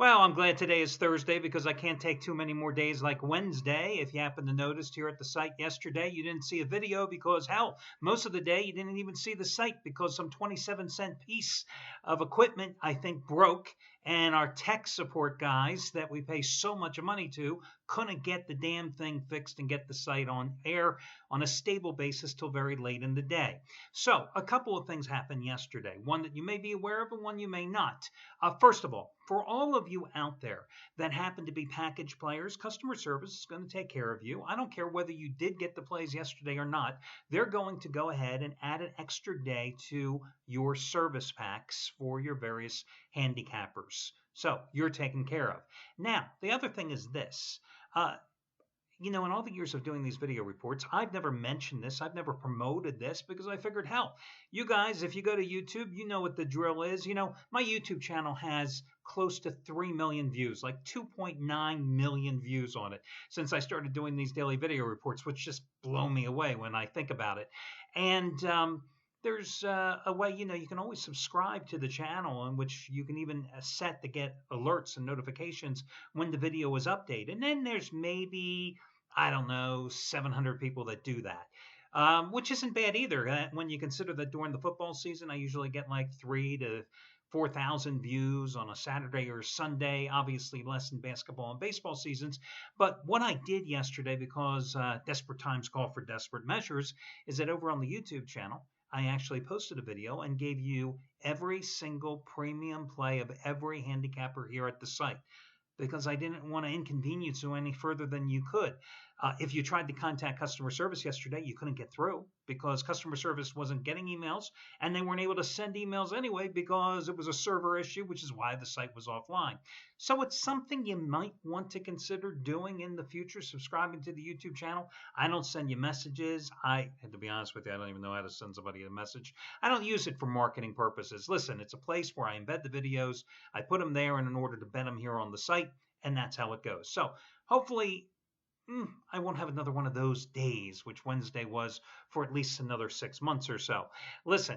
Well, I'm glad today is Thursday because I can't take too many more days like Wednesday. If you happen to notice here at the site yesterday, you didn't see a video because, hell, most of the day you didn't even see the site because some 27-cent piece of equipment, I think, broke. And our tech support guys that we pay so much money to couldn't get the damn thing fixed and get the site on air on a stable basis till very late in the day. So a couple of things happened yesterday, one that you may be aware of and one you may not. First of all, for all of you out there that happen to be package players, customer service is going to take care of you. I don't care whether you did get the plays yesterday or not. They're going to go ahead and add an extra day to your service packs for your various handicappers. So you're taken care of. Now, the other thing is this. In all the years of doing these video reports, I've never mentioned this. I've never promoted this because I figured, hell, you guys, if you go to YouTube, you know what the drill is. My YouTube channel has close to 3 million views, like 2.9 million views on it since I started doing these daily video reports, which just blow me away when I think about it. And there's a way, you can always subscribe to the channel in which you can even set to get alerts and notifications when the video is updated. And then there's maybe, I don't know, 700 people that do that, which isn't bad either. When you consider that during the football season, I usually get like 3,000 to 4,000 views on a Saturday or Sunday, obviously less in basketball and baseball seasons. But what I did yesterday, because desperate times call for desperate measures, is that over on the YouTube channel, I actually posted a video and gave you every single premium play of every handicapper here at the site because I didn't want to inconvenience you any further than you could. If you tried to contact customer service yesterday, you couldn't get through because customer service wasn't getting emails, and they weren't able to send emails anyway because it was a server issue, which is why the site was offline. So it's something you might want to consider doing in the future, subscribing to the YouTube channel. I don't send you messages. To be honest with you, I don't even know how to send somebody a message. I don't use it for marketing purposes. Listen, it's a place where I embed the videos. I put them there in order to embed them here on the site, and that's how it goes. So hopefully I won't have another one of those days, which Wednesday was, for at least another 6 months or so. Listen,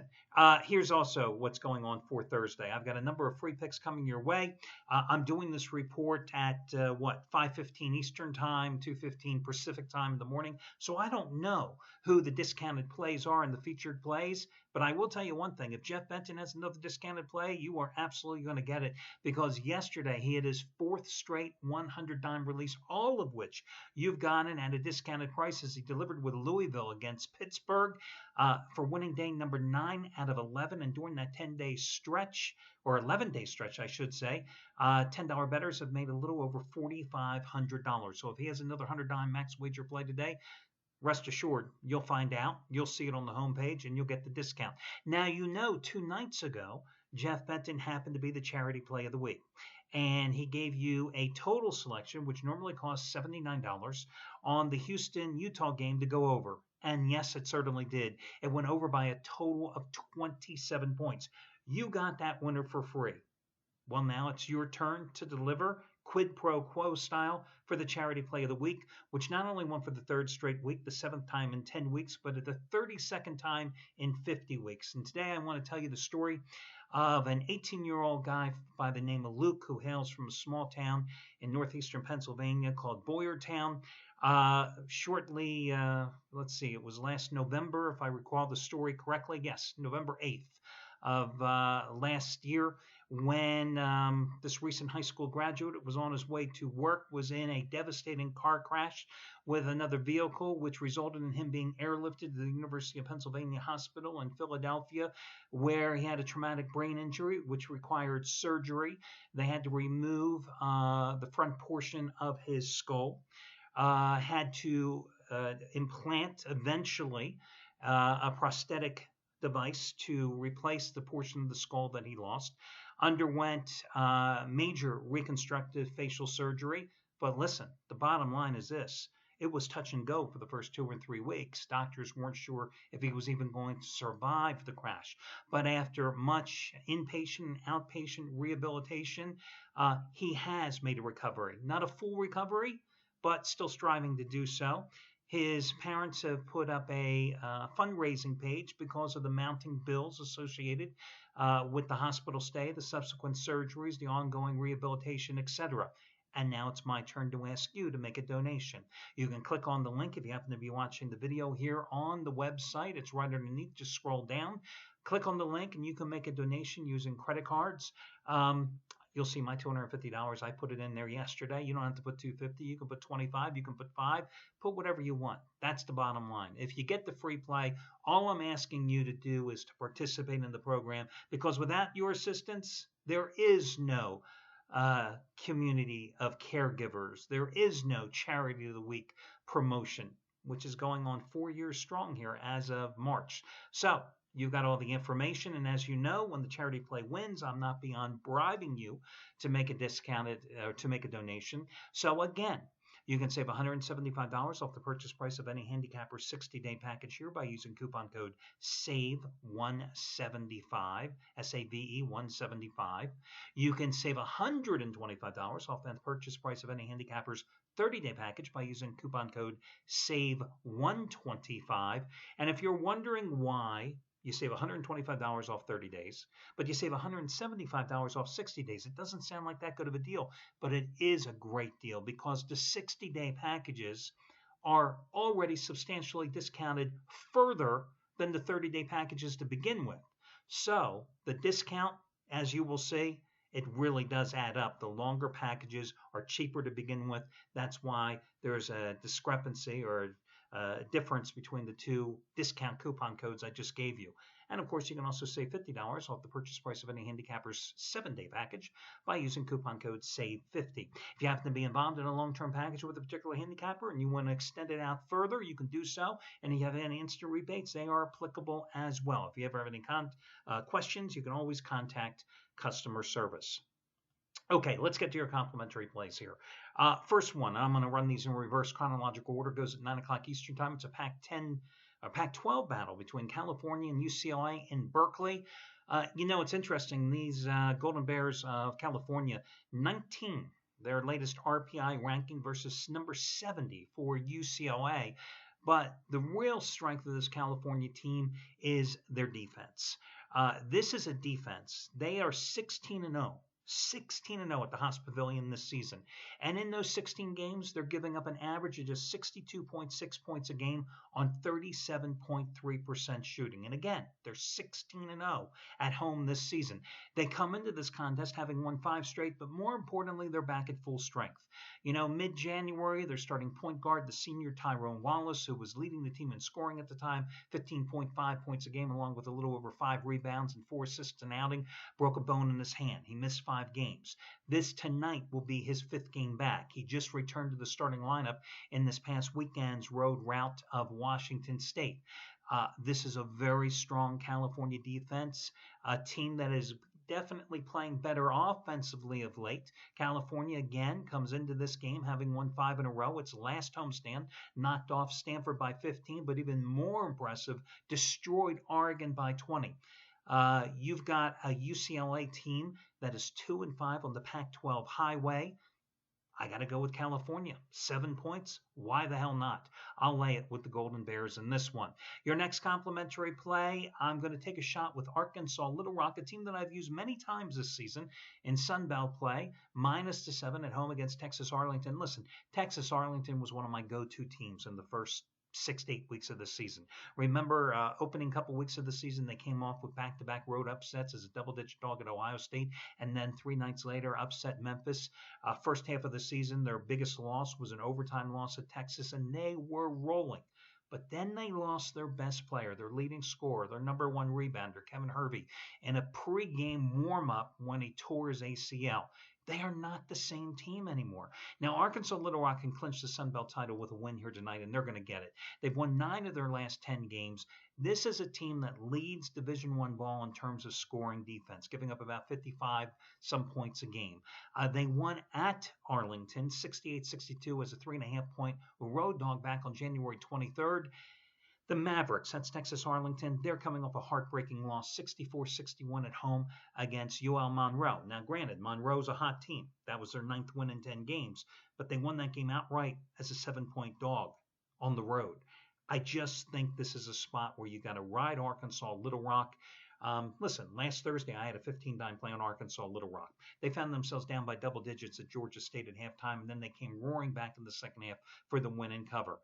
here's also what's going on for Thursday. I've got a number of free picks coming your way. I'm doing this report at, 5:15 Eastern Time, 2:15 Pacific Time in the morning. So I don't know who the discounted plays are and the featured plays, but I will tell you one thing. If Jeff Benton has another discounted play, you are absolutely going to get it because yesterday he had his 4th straight 100-dime release, all of which you've gotten at a discounted price as he delivered with Louisville against Pittsburgh for winning day number 9 out of 11. And during that 10-day stretch, or 11-day stretch, I should say, $10 bettors have made a little over $4,500. So if he has another 100-dime max wager play today, rest assured, you'll find out. You'll see it on the homepage, and you'll get the discount. Now, 2 nights ago, Jeff Benton happened to be the charity play of the week. And he gave you a total selection, which normally costs $79, on the Houston-Utah game to go over. And yes, it certainly did. It went over by a total of 27 points. You got that winner for free. Well, now it's your turn to deliver quid pro quo style for the charity play of the week, which not only won for the 3rd straight week, the 7th time in 10 weeks, but the 32nd time in 50 weeks. And today I want to tell you the story of an 18-year-old guy by the name of Luke, who hails from a small town in northeastern Pennsylvania called Boyertown. Shortly, it was last November, if I recall the story correctly. Yes, November 8th. Of last year, when this recent high school graduate was on his way to work, was in a devastating car crash with another vehicle, which resulted in him being airlifted to the University of Pennsylvania Hospital in Philadelphia, where he had a traumatic brain injury, which required surgery. They had to remove the front portion of his skull, had to implant eventually a prosthetic device to replace the portion of the skull that he lost, underwent major reconstructive facial surgery. But listen, the bottom line is this. It was touch and go for the first 2 or 3 weeks. Doctors weren't sure if he was even going to survive the crash. But after much inpatient and outpatient rehabilitation, he has made a recovery. Not a full recovery, but still striving to do so. His parents have put up a fundraising page because of the mounting bills associated with the hospital stay, the subsequent surgeries, the ongoing rehabilitation, etc. And now it's my turn to ask you to make a donation. You can click on the link if you happen to be watching the video here on the website. It's right underneath. Just scroll down, click on the link, and you can make a donation using credit cards. You'll see my $250. I put it in there yesterday. You don't have to put $250. You can put $25. You can put $5. Put whatever you want. That's the bottom line. If you get the free play, all I'm asking you to do is to participate in the program, because without your assistance, there is no community of caregivers. There is no Charity of the Week promotion, which is going on 4 years strong here as of March. So you've got all the information, and as you know, when the charity play wins, I'm not beyond bribing you to make a discounted or to make a donation. So again, you can save $175 off the purchase price of any Handicapper 60-day package here by using coupon code SAVE175, SAVE 175. You can save $125 off the purchase price of any Handicapper's 30-day package by using coupon code SAVE125. And if you're wondering why you save $125 off 30 days, but you save $175 off 60 days. It doesn't sound like that good of a deal, but it is a great deal because the 60-day packages are already substantially discounted further than the 30-day packages to begin with. So the discount, as you will see, it really does add up. The longer packages are cheaper to begin with. That's why there's a discrepancy or difference between the two discount coupon codes I just gave you. And of course, you can also save $50 off the purchase price of any Handicapper's 7-day package by using coupon code SAVE50. If you happen to be involved in a long-term package with a particular handicapper and you want to extend it out further, you can do so. And if you have any instant rebates, they are applicable as well. If you ever have any questions, you can always contact customer service. Okay, let's get to your complimentary plays here. First one, I'm going to run these in reverse chronological order. Goes at 9 o'clock Eastern Time. It's a Pac-12 battle between California and UCLA in Berkeley. It's interesting. These Golden Bears of California, 19, their latest RPI ranking versus number 70 for UCLA. But the real strength of this California team is their defense. This is a defense. They are 16-0. 16-0 at the Haas Pavilion this season. And in those 16 games, they're giving up an average of just 62.6 points a game on 37.3% shooting. And again, they're 16-0 at home this season. They come into this contest having won 5 straight, but more importantly, they're back at full strength. Mid-January, they're starting point guard, the senior Tyrone Wallace, who was leading the team in scoring at the time, 15.5 points a game, along with a little over 5 rebounds and 4 assists an outing, broke a bone in his hand. He missed 5 games. This tonight will be his 5th game back. He just returned to the starting lineup in this past weekend's road route of Washington State. This is a very strong California defense, a team that is definitely playing better offensively of late. California, again, comes into this game having won 5 in a row. Its last homestand knocked off Stanford by 15, but even more impressive, destroyed Oregon by 20. You've got a UCLA team that is 2-5 on the Pac-12 highway. I got to go with California. 7 points? Why the hell not? I'll lay it with the Golden Bears in this one. Your next complimentary play, I'm going to take a shot with Arkansas Little Rock, a team that I've used many times this season in Sun Belt play, -7 at home against Texas Arlington. Listen, Texas Arlington was one of my go-to teams in the first 6 to 8 weeks of the season. Remember, opening couple weeks of the season, they came off with back-to-back road upsets as a double-digit dog at Ohio State, and then 3 nights later, upset Memphis. First half of the season, their biggest loss was an overtime loss at Texas, and they were rolling. But then they lost their best player, their leading scorer, their number 1 rebounder, Kevin Hervey, in a pregame warm-up when he tore his ACL. They are not the same team anymore. Now, Arkansas Little Rock can clinch the Sun Belt title with a win here tonight, and they're going to get it. They've won 9 of their last 10 games. This is a team that leads Division I ball in terms of scoring defense, giving up about 55-some points a game. They won at Arlington, 68-62 as a 3.5-point road dog back on January 23rd. The Mavericks, that's Texas Arlington, they're coming off a heartbreaking loss, 64-61 at home against UL Monroe. Now, granted, Monroe's a hot team. That was their 9th win in 10 games, but they won that game outright as a 7-point dog. on the road. I just think this is a spot where you got to ride Arkansas, Little Rock. Listen, last Thursday I had a 15-dime play on Arkansas, Little Rock. They found themselves down by double digits at Georgia State at halftime, and then they came roaring back in the second half for the win and cover.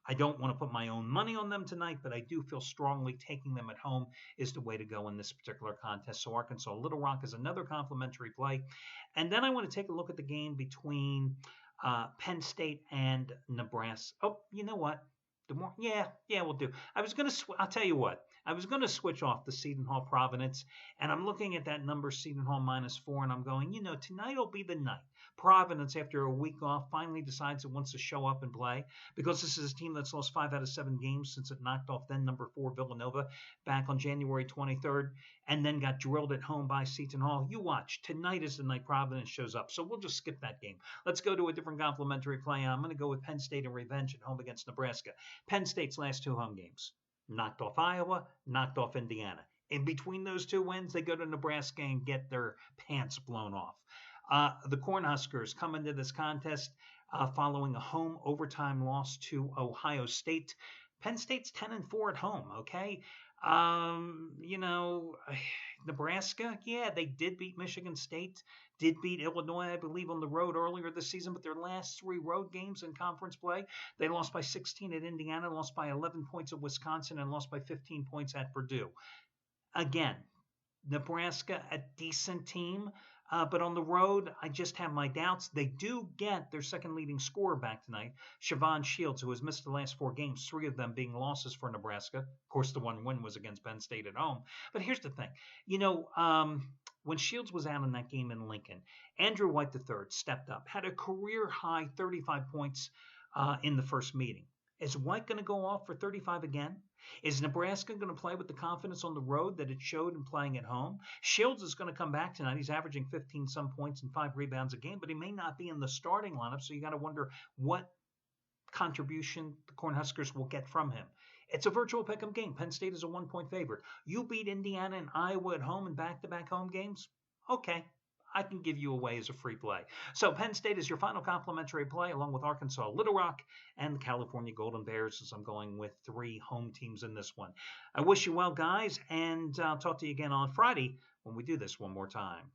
I don't want to put my own money on them tonight, but I do feel strongly taking them at home is the way to go in this particular contest. So Arkansas Little Rock is another complimentary play. And then I want to take a look at the game between Penn State and Nebraska. Oh, you know what? We'll do. I'll tell you what. I was going to switch off the Seton Hall Providence, and I'm looking at that number, Seton Hall -4, and I'm going, tonight will be the night. Providence, after a week off, finally decides it wants to show up and play because this is a team that's lost 5 out of 7 games since it knocked off then number 4 Villanova back on January 23rd and then got drilled at home by Seton Hall. You watch. Tonight is the night Providence shows up, so we'll just skip that game. Let's go to a different complimentary play. I'm going to go with Penn State and revenge at home against Nebraska. Penn State's last 2 home games. Knocked off Iowa, knocked off Indiana. In between those 2 wins, they go to Nebraska and get their pants blown off. The Cornhuskers come into this contest following a home overtime loss to Ohio State. Penn State's 10-4 at home, okay? Nebraska, they did beat Michigan State, did beat Illinois, I believe, on the road earlier this season, but their last 3 road games in conference play, they lost by 16 at Indiana, lost by 11 points at Wisconsin, and lost by 15 points at Purdue. Again, Nebraska, a decent team, but on the road, I just have my doubts. They do get their second leading scorer back tonight, Siobhan Shields, who has missed the last 4 games, 3 of them being losses for Nebraska. Of course, the one win was against Penn State at home. But here's the thing. When Shields was out in that game in Lincoln, Andrew White III stepped up, had a career-high 35 points in the first meeting. Is White going to go off for 35 again? Is Nebraska going to play with the confidence on the road that it showed in playing at home? Shields is going to come back tonight. He's averaging 15-some points and 5 rebounds a game, but he may not be in the starting lineup, so you got to wonder what contribution the Cornhuskers will get from him. It's a virtual pick'em game. Penn State is a 1-point favorite. You beat Indiana and Iowa at home in back-to-back home games? Okay. I can give you away as a free play. So Penn State is your final complimentary play, along with Arkansas Little Rock and the California Golden Bears, as I'm going with 3 home teams in this one. I wish you well, guys, and I'll talk to you again on Friday when we do this one more time.